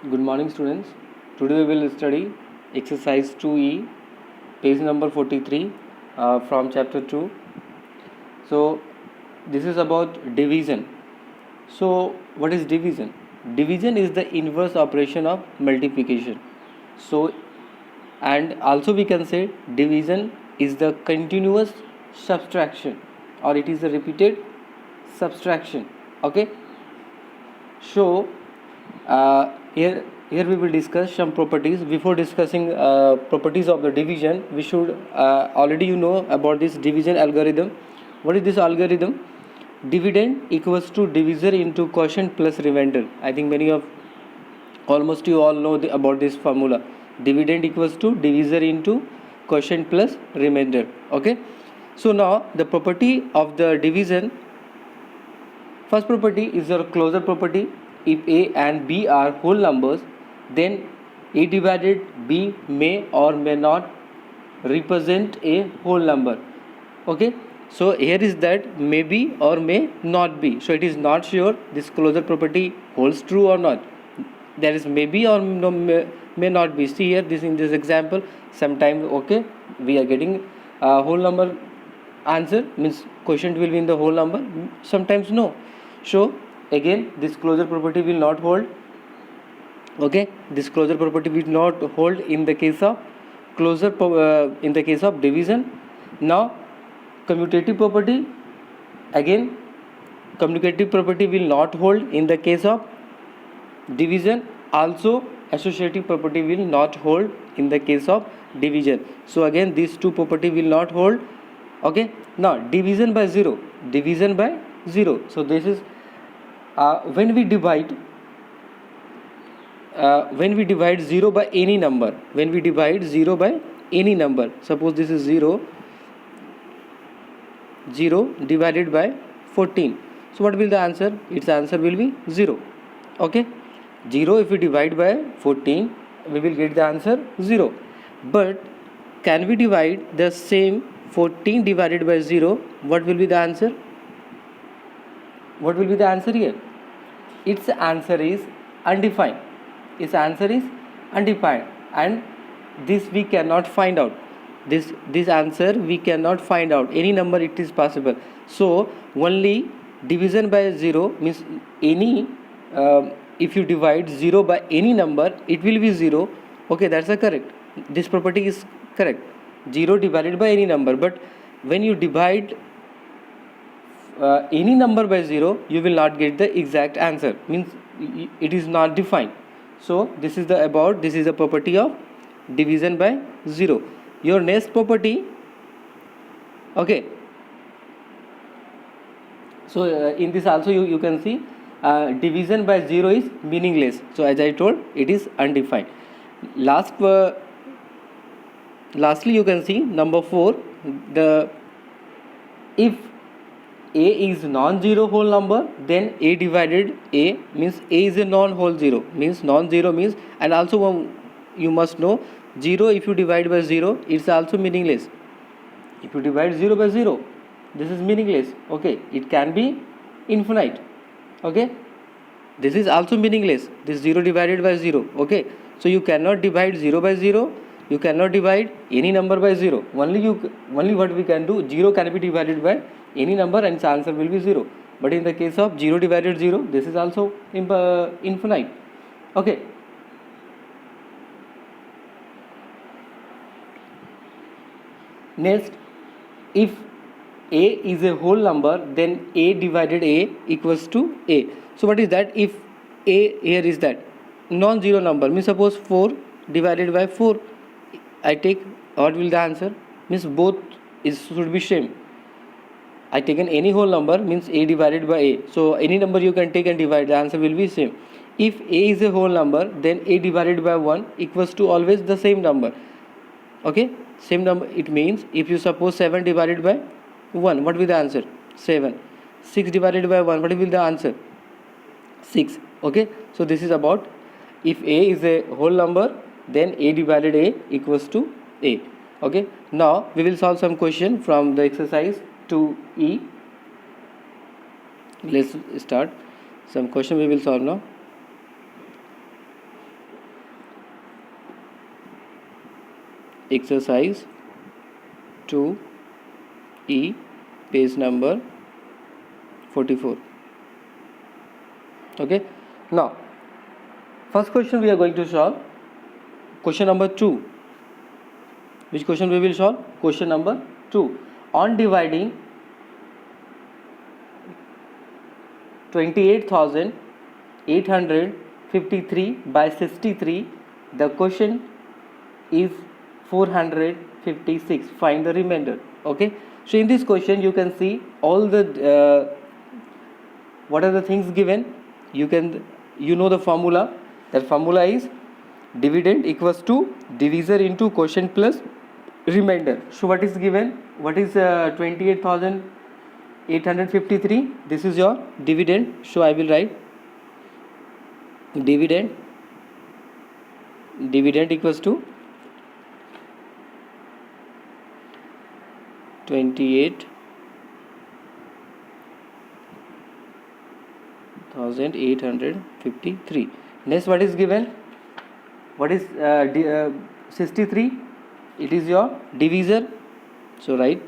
Good morning, students. Today we will study exercise 2E, page number 43 from chapter 2. So, this is about division. So, what is division? Division is the inverse operation of multiplication. So, and also we can say division is the continuous subtraction or it is a repeated subtraction. Okay. So, here we will discuss some properties. Before discussing properties of the division, we should already about this division algorithm. What is this algorithm? Dividend equals to divisor into quotient plus remainder. I think almost you all know about this formula. Dividend equals to divisor into quotient plus remainder. Okay. So now the property of the division. First property is your closure property. If A and B are whole numbers, then A divided B may or may not represent a whole number. Okay, so here is that may be or may not be. So it is not sure this closure property holds true or not. There is may be or may not be. See here, in this example, sometimes okay we are getting whole number answer, means quotient will be in the whole number, sometimes no. So again this closure property will not hold. Okay, this closure property will not hold in the case of closure in the case of division. Now commutative property, again commutative property will not hold in the case of division. Also associative property will not hold in the case of division. So again these two property will not hold. Okay, now division by 0. So this is when we divide 0 by any number. When we divide 0 by any number, suppose this is 0 divided by 14. So what will the answer? Its answer will be 0. Okay, 0 if we divide by 14, we will get the answer 0. But can we divide the same 14 divided by 0? What will be the answer? What will be the answer here? Its answer is undefined. Its answer is undefined, and this we cannot find out. This answer we cannot find out. Any number it is possible. So only division by 0 means any if you divide 0 by any number, it will be 0. Okay, that's a correct. This property is correct. 0 divided by any number. But when you divide any number by 0, you will not get the exact answer, means it is not defined. So this is the property of division by 0. Your next property, okay, so in this also you can see division by 0 is meaningless. So as I told, it is undefined. Lastly you can see number 4, if A is non-zero whole number, then A divided A means A is a non-whole zero, means non-zero means, and also you must know 0 if you divide by 0, it's also meaningless. If you divide 0 by 0, this is meaningless. Okay, it can be infinite. Okay, this is also meaningless, this 0 divided by 0. Okay, so you cannot divide 0 by 0, you cannot divide any number by 0. Only what we can do, 0 can be divided by any number and its answer will be 0. But in the case of 0 divided 0, this is also infinite. Okay, next, if A is a whole number, then A divided A equals to A. So what is that? If A here is that non-zero number, means suppose 4 divided by 4, I take, what will the answer? Means both should be same. I taken any whole number, means A divided by A. So any number you can take and divide, the answer will be same. If A is a whole number, then A divided by 1 equals to always the same number. Okay, same number. It means if you suppose 7 divided by 1, what will the answer? 7. 6 divided by 1, what will the answer? 6. Okay, so this is about if A is a whole number, then A divided A equals to A. Okay, now we will solve some question from the exercise 2E. Let's start some question we will solve now. exercise 2E, page number 44. Okay, now first question we are going to solve. Question number 2. Which question we will solve? Question number 2. On dividing 28,853 by 63, the question is 456. Find the remainder. Okay, so in this question you can see all the what are the things given. You know the formula. That formula is dividend equals to divisor into quotient plus remainder. So what is given? What is 28,853? This is your dividend. So I will write dividend equals to 28,853. Next, what is given? What is 63? It is your divisor. So write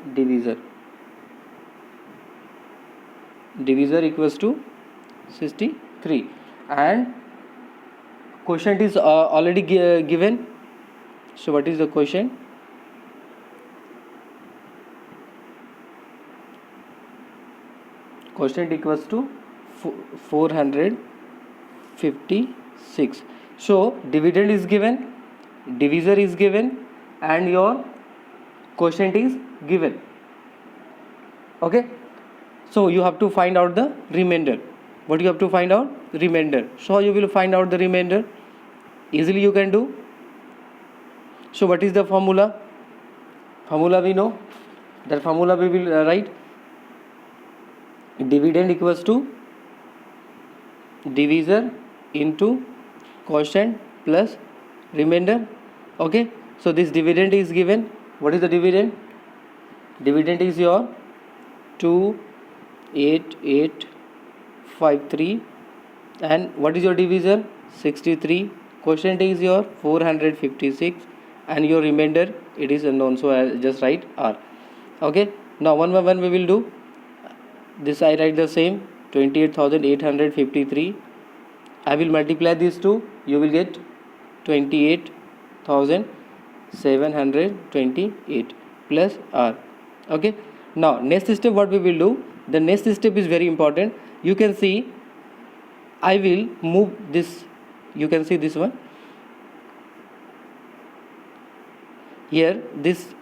divisor equals to 63, and quotient is already given. So what is the quotient? Quotient equals to 456. So dividend is given, divisor is given, and your quotient is given. Okay, so you have to find out the remainder. What you have to find out? Remainder. So you will find out the remainder. Easily you can do. So what is the formula? Formula we know. That formula we will write. Dividend equals to divisor into quotient plus remainder. Okay, so this dividend is given. What is the dividend? Dividend is your 28853, and what is your divisor? 63. Quotient is your 456, and your remainder, it is unknown, so I just write R. Okay, now one by one we will do. This I write the same, 28,853. I will multiply these two. You will get 28,728 plus R. Okay, now next step what we will do? The next step is very important. You can see I will move this. You can see this one here, this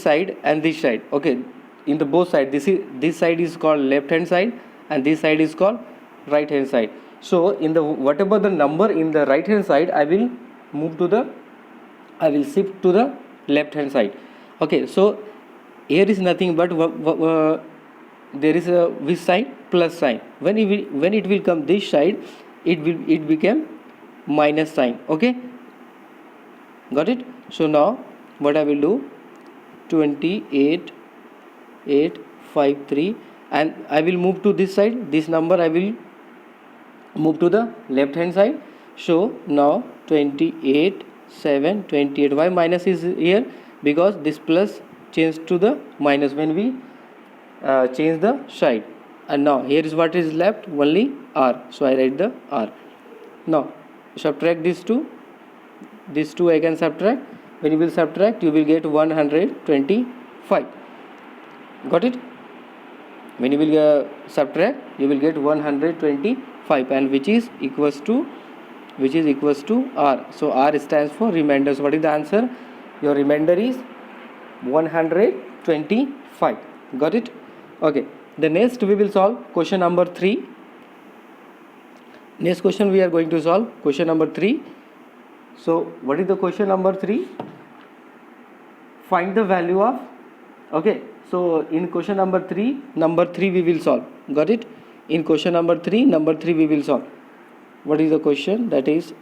side and this side. Okay, in the both side, this side is called left hand side and this side is called right hand side. So in the whatever the number in the right hand side, I will shift to the left hand side. Okay, so here is nothing but there is a which sign? Plus sign. When it will come this side, it became minus sign. Okay, got it? So now what I will do? 28,853, and I will move to this side. This number I will move to the left hand side. So now 28,728. Why minus is here? Because this plus changed to the minus when we change the side. And now here is what is left, only R. So I write the R. Now subtract these two. These two I can subtract. When you will subtract, you will get 125. Got it? When you will subtract, you will get 125, and which is equals to R. So R stands for remainder. So what is the answer? Your remainder is 125. Got it? Okay. The next we will solve question number 3. Next question we are going to solve question number 3. So what is the question number 3? Find the value of. Okay, so in question number 3 we will solve. Got it? In question number 3 we will solve. What is the question? That is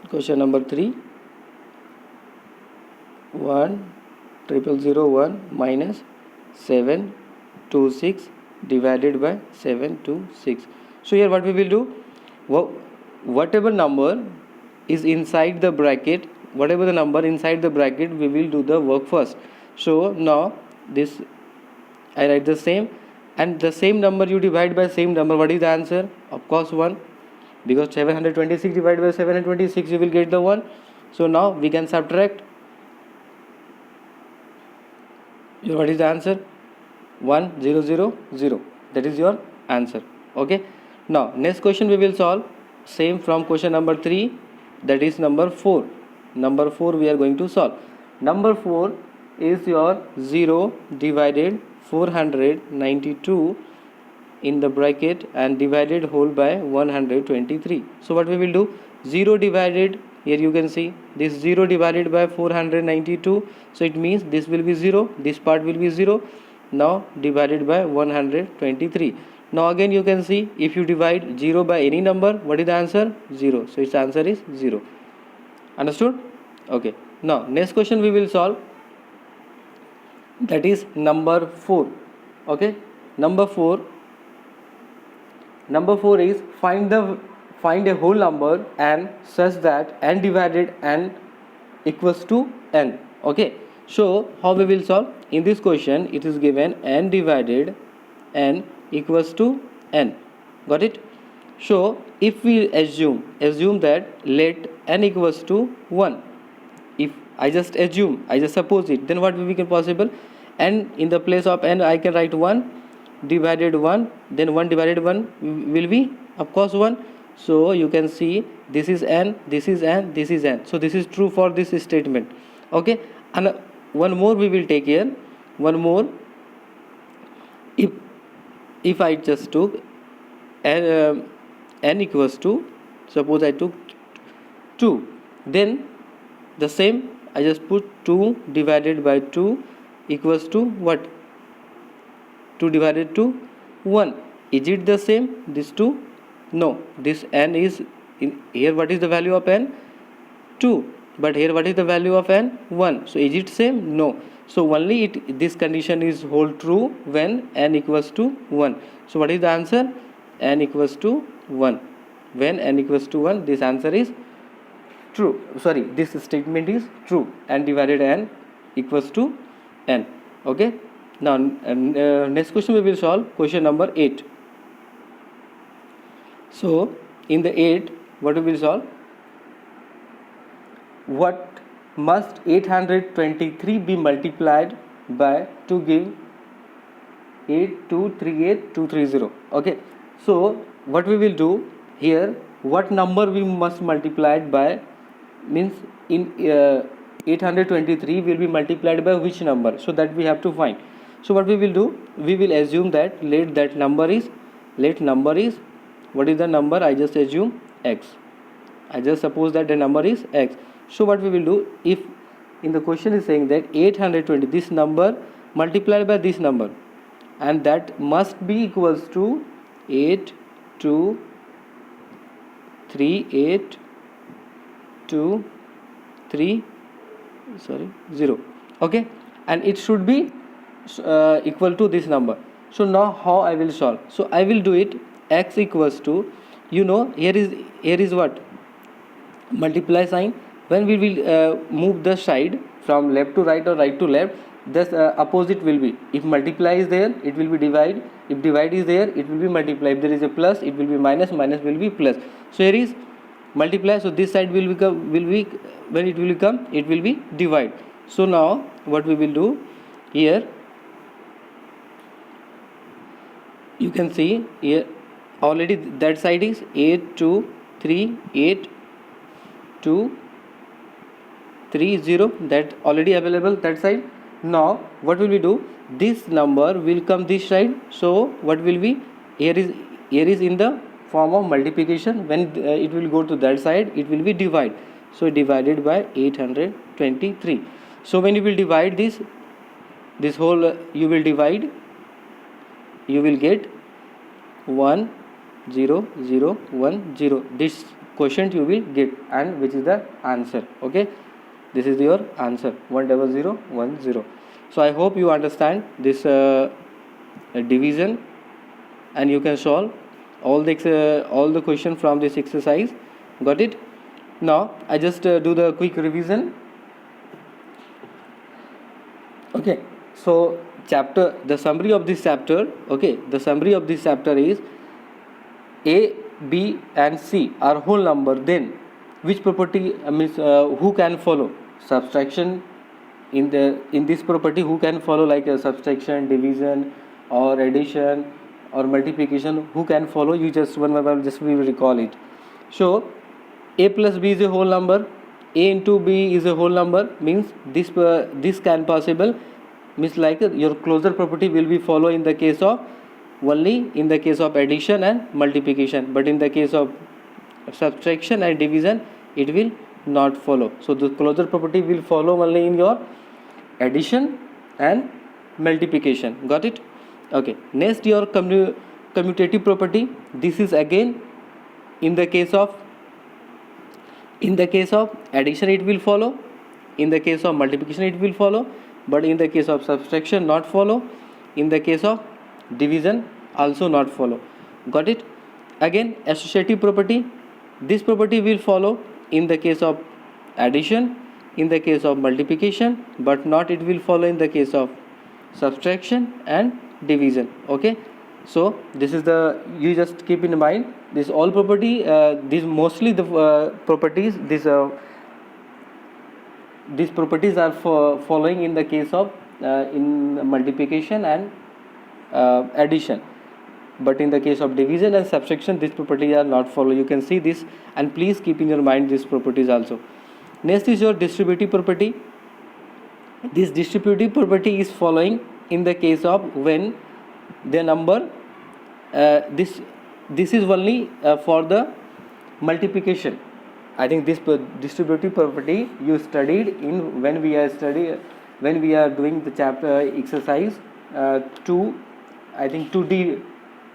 question number 3. 1,001 minus 726 divided by 726. So here what we will do? Whatever number is inside the bracket, whatever the number inside the bracket, we will do the work first. So now this I write the same, and the same number you divide by same number. What is the answer? Of course 1, because 726 divided by 726 you will get the 1. So now we can subtract. What is the answer? 1 0 0 0. That is your answer. Okay. Now next question we will solve same from question number 3, that is number 4. Number 4 we are going to solve. Number 4 is your 0 divided 492 in the bracket and divided whole by 123. So what we will do? 0 divided, here you can see this 0 divided by 492, so it means this will be 0, this part will be 0. Now divided by 123. Now again you can see, if you divide 0 by any number, what is the answer? 0. So its answer is 0. Understood? Okay. Now next question we will solve, that is number 4. Okay. Number 4 is find a whole number and such that n divided n equals to n. Okay. So how we will solve? In this question it is given n divided n equals to n. Got it? So if we assume that let n equals to 1, if I just assume, I just suppose it, then what will be possible? N in the place of n I can write 1 divided 1, then 1 divided 1 will be of course 1. So you can see this is n, this is n, this is n. So this is true for this statement. Okay. And one more we will take here. One more, if I just took n equals to, suppose I took 2, then the same I just put 2 divided by 2 equals to what? 2 divided to 1. Is it the same, this 2? No, this n is in here. What is the value of n? 2. But here what is the value of n? 1. So is it same? No. So only this condition is hold true when n equals to 1. So what is the answer? N equals to 1. When n equals to 1, this answer is true. Sorry, this statement is true. N divided n equals to n. Okay. Now next question we will solve, question number 8. So in the 8, what we will solve? What must 823 be multiplied by to give 8238230? Okay. So what we will do here, what number we must multiply by, means in 823 will be multiplied by which number, so that we have to find. So what we will do, we will assume that let number is what is the number? I just assume x. I just suppose that the number is x. So what we will do, if in the question is saying that 820, this number multiplied by this number, and that must be equals to 0. Okay, and it should be equal to this number. So now how I will solve? So I will do it, x equals to, here is what? Multiply sign. When we will move the side from left to right or right to left, this opposite will be, if multiply is there, it will be divide. If divide is there, it will be multiply. If there is a plus, it will be minus will be plus. So here is multiply, so this side will become, when it will come, it will be divide. So now what we will do here, you can see here already that side is 8238230, that already available that side. Now what will we do? This number will come this side. So what will be, here is in the form of multiplication. When it will go to that side, it will be divide. So divided by 823. So when you will divide this whole, you will divide, you will get 1 0 0 1 0. This quotient you will get, and which is the answer. Okay, this is your answer, 10010. So I hope you understand this division, and you can solve all the question from this exercise. Got it? Now I just do the quick revision. Okay, so the summary of this chapter. Okay, the summary of this chapter is A, B and C are whole number. Then which property means who can follow? Subtraction. In this property, who can follow, like a subtraction, division, or addition, or multiplication? Who can follow? You just one by one just we will recall it. So A plus B is a whole number. A into B is a whole number, means this can possible, means like your closure property will be follow in the case of only in the case of addition and multiplication, but in the case of subtraction and division it will not follow. So the closure property will follow only in your addition and multiplication. Got it? Okay, next your commutative property. This is again in the case of addition it will follow, in the case of multiplication it will follow, but in the case of subtraction not follow, in the case of division also not follow. Got it? Again, associative property. This property will follow in the case of addition, in the case of multiplication, but not it will follow in the case of subtraction and division. Okay, so this is the, you just keep in mind this all property, these mostly the properties, these properties are following in the case of in multiplication and addition, but in the case of division and subtraction these properties are not follow. You can see this, and please keep in your mind these properties also. Next is your distributive property. This distributive property is following in the case of when the number this is only for the multiplication. I think this distributive property you studied in when we are doing the chapter exercise 2, I think 2D,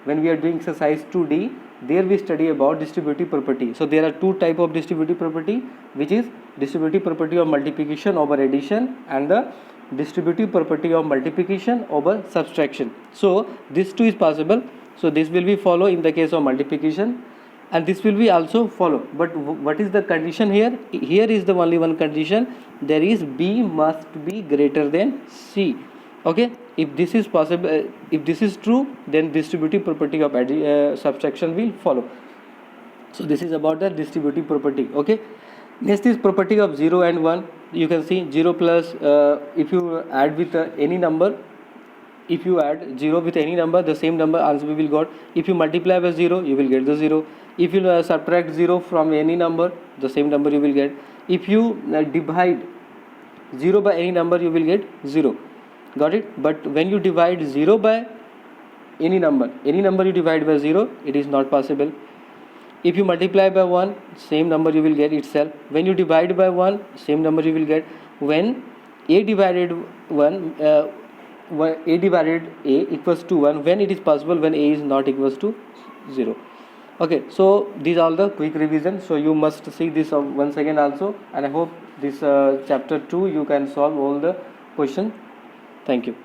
when we are doing exercise 2D, there we study about distributive property. So there are two type of distributive property, which is distributive property of multiplication over addition and the distributive property of multiplication over subtraction. So these two is possible. So this will be follow in the case of multiplication, and this will be also follow. But what is the condition here? Here is the only one condition. There is B must be greater than C. Okay, if this is possible, if this is true, then distributive property of subtraction will follow. So this is about the distributive property. Okay, next is property of 0 and 1. You can see 0 plus if you add with any number, if you add 0 with any number, the same number answer we will got. If you multiply by 0, you will get the 0. If you subtract 0 from any number, the same number you will get. If you divide 0 by any number, you will get 0. Got it? But when you divide 0 by any number you divide by 0, it is not possible. If you multiply by 1, same number you will get itself. When you divide by 1, same number you will get. When a divided 1 a divided a equals to 1, when it is possible, when a is not equals to 0. Okay, so these are the quick revision. So you must see this once again also, and I hope this chapter 2 you can solve all the question. Thank you.